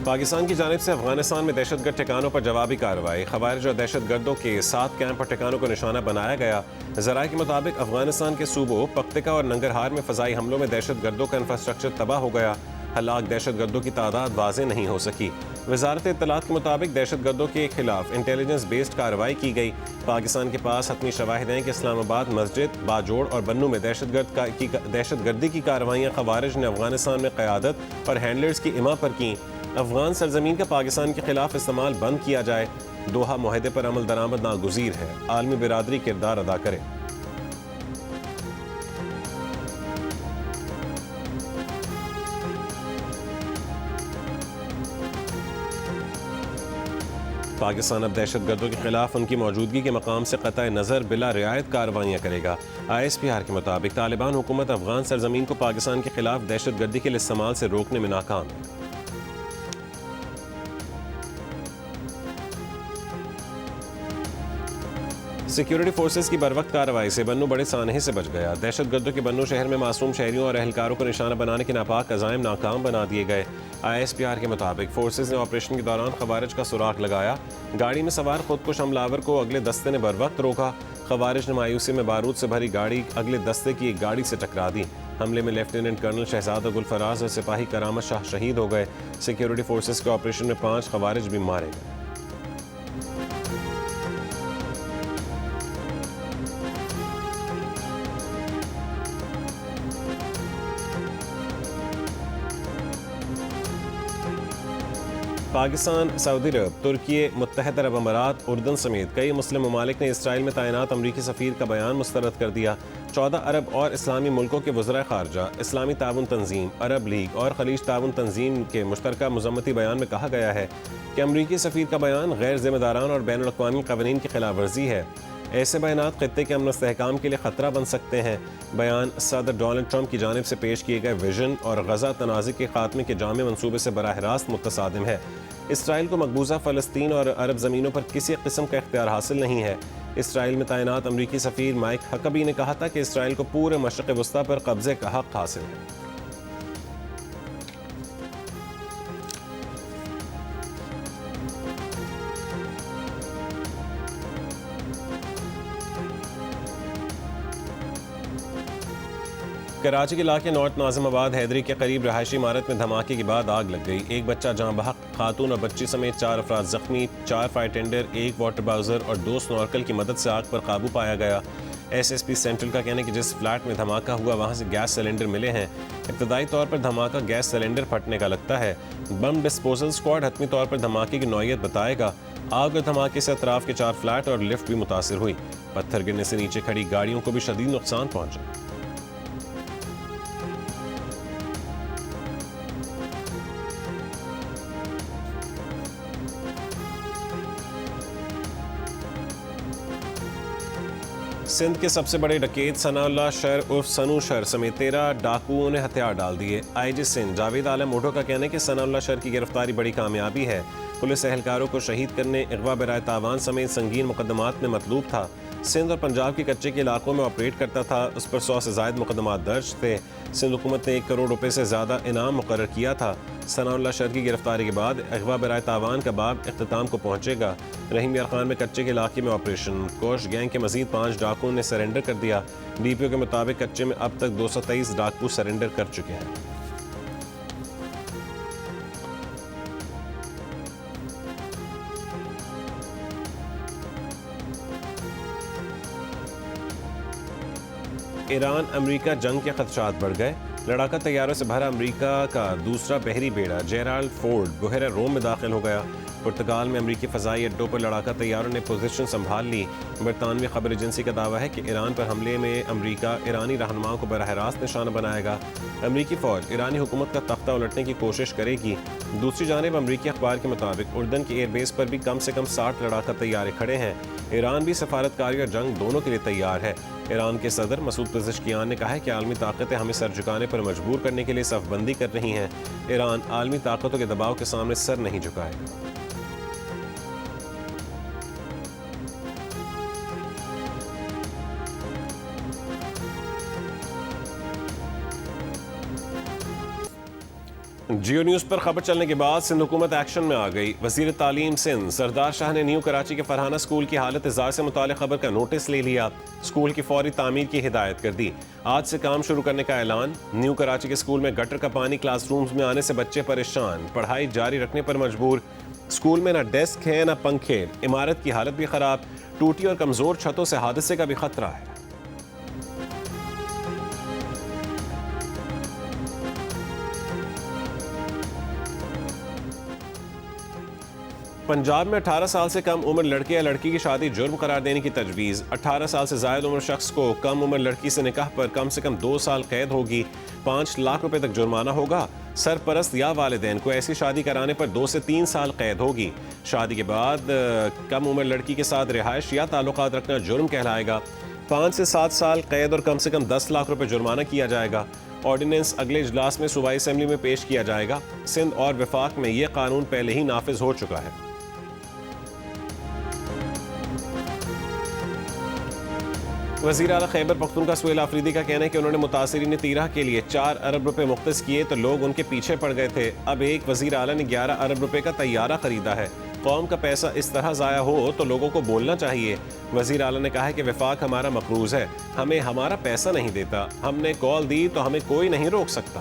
پاکستان کی جانب سے افغانستان میں دہشت گرد ٹھکانوں پر جوابی کارروائی، خوارج اور دہشت گردوں کے 7 کیمپ اور ٹھکانوں کو نشانہ بنایا گیا۔ ذرائع کے مطابق افغانستان کے صوبوں پختکا اور ننگرہار میں فضائی حملوں میں دہشت گردوں کا انفراسٹرکچر تباہ ہو گیا۔ ہلاک دہشت گردوں کی تعداد واضح نہیں ہو سکی۔ وزارت اطلاعات کے مطابق دہشت گردوں کے خلاف انٹیلیجنس بیسڈ کارروائی کی گئی۔ پاکستان کے پاس حتمی شواہد ہیں کہ اسلام آباد، مسجد، باجوڑ اور بنوں میں دہشت گردی کی کارروائیاں خوارج نے افغانستان میں قیادت اور ہینڈلرز کی اما پر کیں۔ افغان سرزمین کا پاکستان کے خلاف استعمال بند کیا جائے۔ دوحہ معاہدے پر عمل درآمد ناگزیر ہے۔ عالمی برادری کردار ادا کرے۔ پاکستان اب دہشت گردوں کے خلاف ان کی موجودگی کے مقام سے قطع نظر بلا رعایت کارروائیاں کرے گا۔ ISPR کے مطابق طالبان حکومت افغان سرزمین کو پاکستان کے خلاف دہشت گردی کے استعمال سے روکنے میں ناکام ہے۔ سیکیورٹی فورسز کی بروقت کارروائی سے بنو بڑے سانحے سے بچ گیا۔ دہشت گردوں کے بنو شہر میں معصوم شہریوں اور اہلکاروں کو نشانہ بنانے کے ناپاک عزائم ناکام بنا دیے گئے۔ ISPR کے مطابق فورسز نے آپریشن کے دوران خوارج کا سراغ لگایا۔ گاڑی میں سوار خودکش حملہ کو اگلے دستے نے بروقت روکا۔ خوارج نے مایوسی میں بارود سے بھری گاڑی اگلے دستے کی ایک گاڑی سے ٹکرا دی۔ حملے میں لیفٹیننٹ کرنل شہزادہ گل فراز اور سپاہی کرامت شاہ شہید ہو گئے۔ سیکیورٹی فورسز کے آپریشن میں 5 خوارج بھی مارے گئے۔ پاکستان، سعودی عرب، ترکی، متحدہ عرب امارات، اردن سمیت کئی مسلم ممالک نے اسرائیل میں تعینات امریکی سفیر کا بیان مسترد کر دیا۔ 14 عرب اور اسلامی ملکوں کے وزرائے خارجہ، اسلامی تعاون تنظیم، عرب لیگ اور خلیج تعاون تنظیم کے مشترکہ مذمتی بیان میں کہا گیا ہے کہ امریکی سفیر کا بیان غیر ذمہ دارانہ اور بین الاقوامی قوانین کی خلاف ورزی ہے۔ ایسے بیانات خطے کے امن و استحکام کے لیے خطرہ بن سکتے ہیں۔ بیان صدر ڈونلڈ ٹرمپ کی جانب سے پیش کیے گئے ویژن اور غزہ تنازع کے خاتمے کے جامع منصوبے سے براہ راست متصادم ہے۔ اسرائیل کو مقبوضہ فلسطین اور عرب زمینوں پر کسی قسم کا اختیار حاصل نہیں ہے۔ اسرائیل میں تعینات امریکی سفیر مائک ہکبی نے کہا تھا کہ اسرائیل کو پورے مشرق وسطیٰ پر قبضے کا حق حاصل ہے۔ کراچی کے علاقے نارتھ ناظم آباد حیدری کے قریب رہائشی عمارت میں دھماکے کے بعد آگ لگ گئی۔ ایک بچہ جاں بحق، خاتون اور بچی سمیت 4 افراد زخمی۔ 4 فائر ٹینڈر، 1 واٹر باؤزر اور 2 سنورکل کی مدد سے آگ پر قابو پایا گیا۔ SSP سینٹرل کا کہنا ہے کہ جس فلیٹ میں دھماکہ ہوا وہاں سے گیس سلنڈر ملے ہیں۔ ابتدائی طور پر دھماکہ گیس سلنڈر پھٹنے کا لگتا ہے۔ بم ڈسپوزل اسکواڈ حتمی طور پر دھماکے کی نوعیت بتائے گا۔ آگ اور دھماکے سے اطراف کے 4 فلیٹ اور لفٹ بھی متاثر ہوئی۔ پتھر گرنے سے نیچے کھڑی گاڑیوں کو بھی شدید نقصان پہنچا۔ سندھ کے سب سے بڑے ڈکیت ثناء اللہ شر عرف سنو شر سمیت 13 ڈاکوؤں نے ہتھیار ڈال دیے۔ IG سندھ جاوید عالم اوڈھو کا کہنا ہے کہ ثناء اللہ شر کی گرفتاری بڑی کامیابی ہے۔ پولیس اہلکاروں کو شہید کرنے، اغوا برائے تاوان سمیت سنگین مقدمات میں مطلوب تھا۔ سندھ اور پنجاب کے کچے کے علاقوں میں آپریٹ کرتا تھا۔ اس پر 100 سے زائد مقدمات درج تھے۔ سندھ حکومت نے 1 کروڑ روپے سے زیادہ انعام مقرر کیا تھا۔ ثناء اللہ شر کی گرفتاری کے بعد اغوا برائے تاوان کا باب اختتام کو پہنچے گا۔ رحیم یار خان میں کچے کے علاقے میں آپریشن، کوش گینگ کے مزید 5 ڈاکوؤں نے سرنڈر کر دیا۔ DPO کے مطابق کچے میں اب تک 223 ڈاکو سرنڈر کر چکے ہیں۔ ایران امریکہ جنگ کے خدشات بڑھ گئے۔ لڑاکا طیاروں سے بھرا امریکہ کا دوسرا بحری بیڑا جیرالڈ فورڈ بحیرہ روم میں داخل ہو گیا۔ پرتگال میں امریکی فضائی اڈوں پر لڑاکا طیاروں نے پوزیشن سنبھال لی۔ برطانوی خبر ایجنسی کا دعویٰ ہے کہ ایران پر حملے میں امریکہ ایرانی رہنماؤں کو براہ راست نشانہ بنائے گا۔ امریکی فوج ایرانی حکومت کا تختہ الٹنے کی کوشش کرے گی۔ دوسری جانب امریکی اخبار کے مطابق اردن کی ایئر بیس پر بھی کم سے کم 60 لڑاکا طیارے کھڑے ہیں۔ ایران بھی سفارتکاری اور جنگ دونوں کے لیے تیار ہے۔ ایران کے صدر مسعود پزشکیان نے کہا ہے کہ عالمی طاقتیں ہمیں سر جھکانے پر مجبور کرنے کے لیے صف بندی کر رہی ہیں۔ ایران عالمی طاقتوں کے دباؤ کے سامنے سر نہیں جھکائے گا۔ جیو نیوز پر خبر چلنے کے بعد سندھ حکومت ایکشن میں آ گئی۔ وزیر تعلیم سندھ سردار شاہ نے نیو کراچی کے فرحانہ اسکول کی حالت ازار سے متعلق خبر کا نوٹس لے لیا، اسکول کی فوری تعمیر کی ہدایت کر دی۔ آج سے کام شروع کرنے کا اعلان۔ نیو کراچی کے اسکول میں گٹر کا پانی کلاس رومز میں آنے سے بچے پریشان، پڑھائی جاری رکھنے پر مجبور۔ اسکول میں نہ ڈیسک ہے نہ پنکھے، عمارت کی حالت بھی خراب، ٹوٹی اور کمزور چھتوں سے حادثے کا بھی خطرہ ہے۔ پنجاب میں 18 سال سے کم عمر لڑکے یا لڑکی کی شادی جرم قرار دینے کی تجویز۔ 18 سال سے زائد عمر شخص کو کم عمر لڑکی سے نکاح پر کم سے کم 2 سال قید ہوگی، 5 لاکھ روپے تک جرمانہ ہوگا۔ سرپرست یا والدین کو ایسی شادی کرانے پر 2 سے 3 سال قید ہوگی۔ شادی کے بعد کم عمر لڑکی کے ساتھ رہائش یا تعلقات رکھنا جرم کہلائے گا۔ 5 سے 7 سال قید اور کم سے کم 10 لاکھ روپے جرمانہ کیا جائے گا۔ آرڈیننس اگلے اجلاس میں صوبائی اسمبلی میں پیش کیا جائے گا۔ سندھ اور وفاق میں یہ قانون پہلے ہی نافذ ہو چکا ہے۔ وزیر اعلیٰ خیبر پختونخوا سہیل آفریدی کا کہنا ہے کہ انہوں نے متاثرین تیرہ کے لیے 4 ارب روپے مختص کیے تو لوگ ان کے پیچھے پڑ گئے تھے۔ اب ایک وزیر اعلیٰ نے 11 ارب روپے کا طیارہ خریدا ہے۔ قوم کا پیسہ اس طرح ضائع ہو تو لوگوں کو بولنا چاہیے۔ وزیر اعلیٰ نے کہا ہے کہ وفاق ہمارا مقروض ہے، ہمیں ہمارا پیسہ نہیں دیتا، ہم نے کال دی تو ہمیں کوئی نہیں روک سکتا۔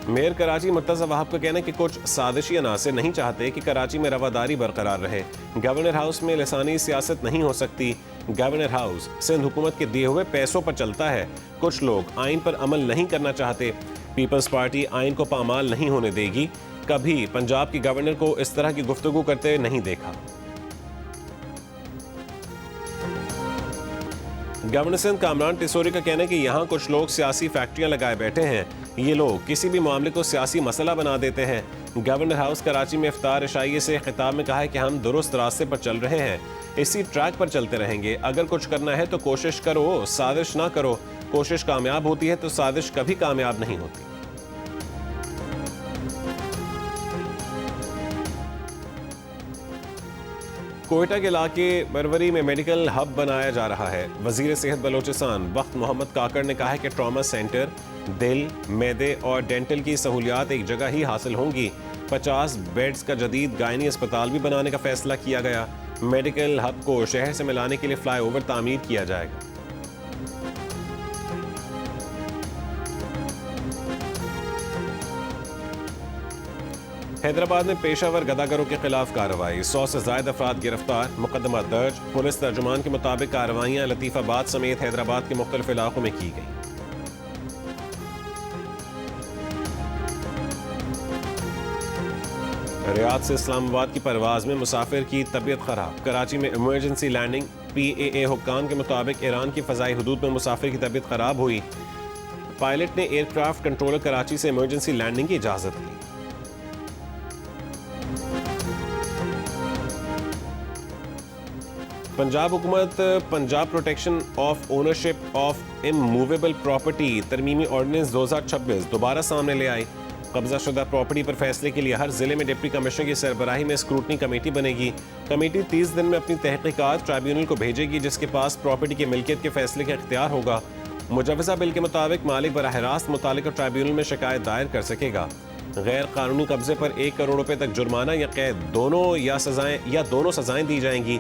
میئر کراچی مرتضی وہاب کا کہنا ہے کہ کچھ سازشی عناصر نہیں چاہتے کہ کراچی میں رواداری برقرار رہے۔ گورنر ہاؤس میں لسانی سیاست نہیں ہو سکتی۔ گورنر ہاؤس سندھ حکومت کے دیے ہوئے پیسوں پر چلتا ہے۔ کچھ لوگ آئین پر عمل نہیں کرنا چاہتے۔ پیپلز پارٹی آئین کو پامال نہیں ہونے دے گی۔ کبھی پنجاب کے گورنر کو اس طرح کی گفتگو کرتے نہیں دیکھا۔ گورنر سندھ کامران ٹیسوری کا کہنا ہے کہ یہاں کچھ لوگ سیاسی فیکٹریاں لگائے بیٹھے ہیں۔ یہ لوگ کسی بھی معاملے کو سیاسی مسئلہ بنا دیتے ہیں۔ گورنر ہاؤس کراچی میں افطار عشائیے سے خطاب میں کہا ہے کہ ہم درست راستے پر چل رہے ہیں، اسی ٹریک پر چلتے رہیں گے۔ اگر کچھ کرنا ہے تو کوشش کرو، سازش نہ کرو۔ کوشش کامیاب ہوتی ہے تو سازش کبھی کامیاب نہیں ہوتی۔ کوئٹہ کے علاقے بروری میں میڈیکل ہب بنایا جا رہا ہے۔ وزیر صحت بلوچستان وقت محمد کاکڑ نے کہا ہے کہ ٹراما سینٹر، دل، معدے اور ڈینٹل کی سہولیات ایک جگہ ہی حاصل ہوں گی۔ 50 بیڈز کا جدید گائنی اسپتال بھی بنانے کا فیصلہ کیا گیا۔ میڈیکل ہب کو شہر سے ملانے کے لیے فلائی اوور تعمیر کیا جائے گا۔ حیدرآباد میں پیشہ ور گداگروں کے خلاف کارروائی، 100 سے زائد افراد گرفتار، مقدمہ درج۔ پولیس ترجمان کے مطابق کارروائیاں لطیف آباد سمیت حیدرآباد کے مختلف علاقوں میں کی گئیں۔ ریاض سے اسلام آباد کی پرواز میں مسافر کی طبیعت خراب، کراچی میں ایمرجنسی لینڈنگ۔ PAA حکام کے مطابق ایران کی فضائی حدود میں مسافر کی طبیعت خراب ہوئی، پائلٹ نے ایئر کرافٹ کنٹرولر کراچی سے ایمرجنسی لینڈنگ کی اجازت لی۔ پنجاب حکومت Punjab protection of ownership of immovable property ترمیمی آرڈیننس 2026 دوبارہ سامنے لے آئی۔ قبضہ شدہ پراپرٹی پر فیصلے کے لیے ہر ضلع میں ڈپٹی کمشنر کی سربراہی میں اسکروٹنی کمیٹی بنے گی۔ کمیٹی 30 دن میں اپنی تحقیقات ٹرائیبیونل کو بھیجے گی، جس کے پاس پراپرٹی کی ملکیت کے فیصلے کا اختیار ہوگا۔ مجوزہ بل کے مطابق مالک براہ راست متعلقہ ٹرائیبیونل میں شکایت دائر کر سکے گا۔ غیر قانونی قبضے پر 1 کروڑ روپے تک جرمانہ یا قید دونوں سزائیں دی جائیں گی۔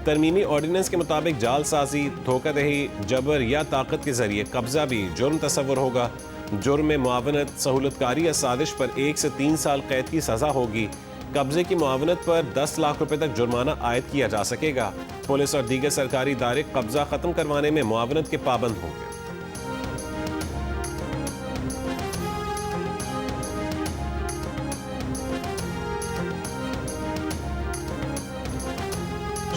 ترمیمی آرڈیننس کے مطابق جعل سازی، دھوکہ دہی، جبر یا طاقت کے ذریعے قبضہ بھی جرم تصور ہوگا۔ جرم میں معاونت، سہولت کاری یا سازش پر 1 سے 3 سال قید کی سزا ہوگی۔ قبضے کی معاونت پر 10 لاکھ روپے تک جرمانہ عائد کیا جا سکے گا۔ پولیس اور دیگر سرکاری ادارے قبضہ ختم کروانے میں معاونت کے پابند ہوں گے۔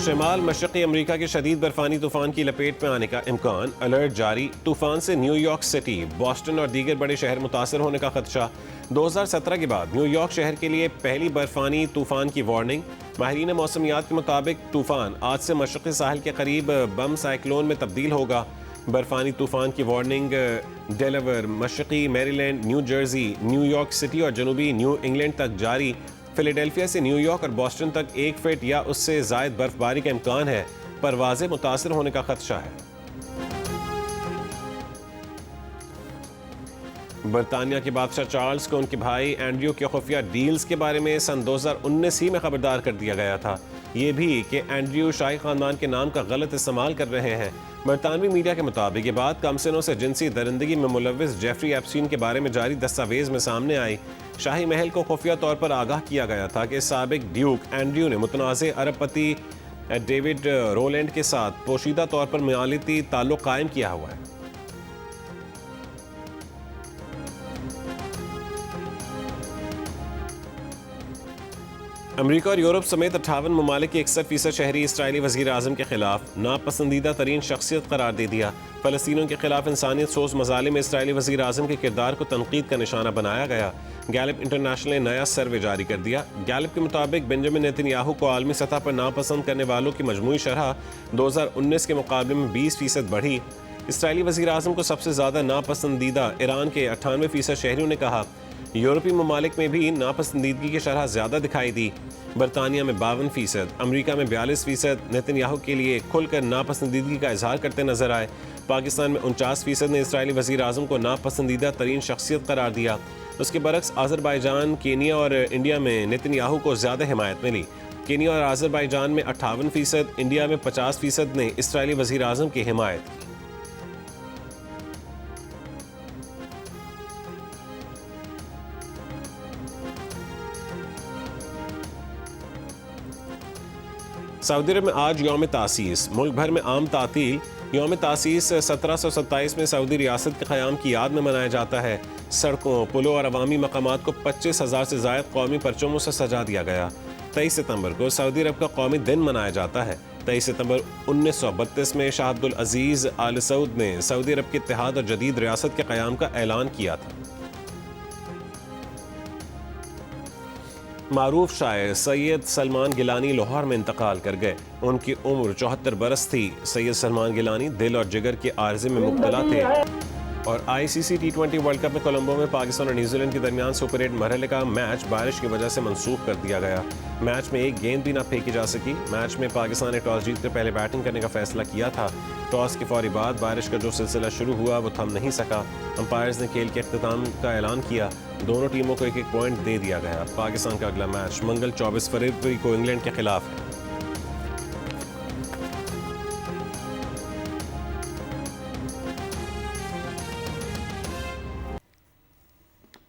شمال مشرقی امریکہ کے شدید برفانی طوفان کی لپیٹ میں آنے کا امکان، الرٹ جاری۔ طوفان سے نیو یارک سٹی، بوسٹن اور دیگر بڑے شہر متاثر ہونے کا خدشہ۔ 2017 کے بعد نیو یارک شہر کے لیے پہلی برفانی طوفان کی وارننگ۔ ماہرین موسمیات کے مطابق طوفان آج سے مشرقی ساحل کے قریب بم سائیکلون میں تبدیل ہوگا۔ برفانی طوفان کی وارننگ ڈیلاویئر، مشرقی Maryland, New Jersey, New York City اور جنوبی نیو انگلینڈ تک جاری۔ فیلاڈیلفیا سے نیو یارک اور بوسٹن تک 1 فٹ یا اس سے زائد برف باری کا امکان ہے۔ پروازیں متاثر ہونے کا خدشہ ہے۔ برطانیہ کے بادشاہ چارلز کو ان کے بھائی اینڈریو کے خفیہ ڈیلز کے بارے میں سن 2019 ہی میں خبردار کر دیا گیا تھا، یہ بھی کہ اینڈریو شاہی خاندان کے نام کا غلط استعمال کر رہے ہیں۔ برطانوی میڈیا کے مطابق یہ بات کم سنوں سے جنسی درندگی میں ملوث جیفری ایپسٹین کے بارے میں جاری دستاویز میں سامنے آئی۔ شاہی محل کو خفیہ طور پر آگاہ کیا گیا تھا کہ سابق ڈیوک اینڈریو نے متنازع عرب پتی ڈیوڈ رولینڈ کے ساتھ پوشیدہ طور پر معالجاتی تعلق قائم کیا ہوا ہے۔ امریکہ اور یورپ سمیت 58 ممالک کے 61% شہری اسرائیلی وزیر اعظم کے خلاف ناپسندیدہ ترین شخصیت قرار دے دیا۔ فلسطینیوں کے خلاف انسانیت سوز مظالم میں اسرائیلی وزیر اعظم کے کردار کو تنقید کا نشانہ بنایا گیا۔ گیلپ انٹرنیشنل نے نیا سروے جاری کر دیا۔ گیلپ کے مطابق بنجامن نیتن یاہو کو عالمی سطح پر ناپسند کرنے والوں کی مجموعی شرح 2019 کے مقابلے میں 20% بڑھی۔ اسرائیلی وزیر اعظم کو سب سے زیادہ ناپسندیدہ ایران کے 98% شہریوں نے کہا۔ یورپی ممالک میں بھی ناپسندیدگی کی شرح زیادہ دکھائی دی۔ برطانیہ میں 52%، امریکہ میں 42% نیتن یاہو کے لیے کھل کر ناپسندیدگی کا اظہار کرتے نظر آئے۔ پاکستان میں 49% نے اسرائیلی وزیر اعظم کو ناپسندیدہ ترین شخصیت قرار دیا۔ اس کے برعکس آذربائیجان، کینیا اور انڈیا میں نیتن یاہو کو زیادہ حمایت ملی۔ کینیا اور آذربائیجان میں 58%، انڈیا میں 50% نے اسرائیلی وزیر اعظم کی حمایت کی۔ سعودی عرب میں آج یوم تاسیس، ملک بھر میں عام تعطیل۔ یوم تاسیس 1727 میں سعودی ریاست کے قیام کی یاد میں منایا جاتا ہے۔ سڑکوں، پلوں اور عوامی مقامات کو 25,000 سے زائد قومی پرچموں سے سجا دیا گیا۔ 23 ستمبر کو سعودی عرب کا قومی دن منایا جاتا ہے۔ 23 ستمبر 1932 میں شاہ عبد العزیز آل سعود نے سعودی عرب کے اتحاد اور جدید ریاست کے قیام کا اعلان کیا تھا۔ معروف شاعر سید سلمان گیلانی لاہور میں انتقال کر گئے۔ ان کی عمر 74 برس تھی۔ سید سلمان گیلانی دل اور جگر کے عارضے میں مبتلا تھے۔ اور ICC T20 ورلڈ کپ میں کولمبو میں پاکستان اور نیوزی لینڈ کے درمیان سپر 8 مرحلے کا میچ بارش کی وجہ سے منسوخ کر دیا گیا۔ میچ میں ایک گیند بھی نہ پھینکی جا سکی۔ میچ میں پاکستان نے ٹاس جیت کر پہلے بیٹنگ کرنے کا فیصلہ کیا تھا۔ ٹاس کے فوری بعد بارش کا جو سلسلہ شروع ہوا وہ تھم نہیں سکا۔ امپائرز نے کھیل کے اختتام کا اعلان کیا۔ دونوں ٹیموں کو ایک ایک پوائنٹ دے دیا گیا۔ پاکستان کا اگلا میچ منگل 24 فروری کو انگلینڈ کے خلاف ہے۔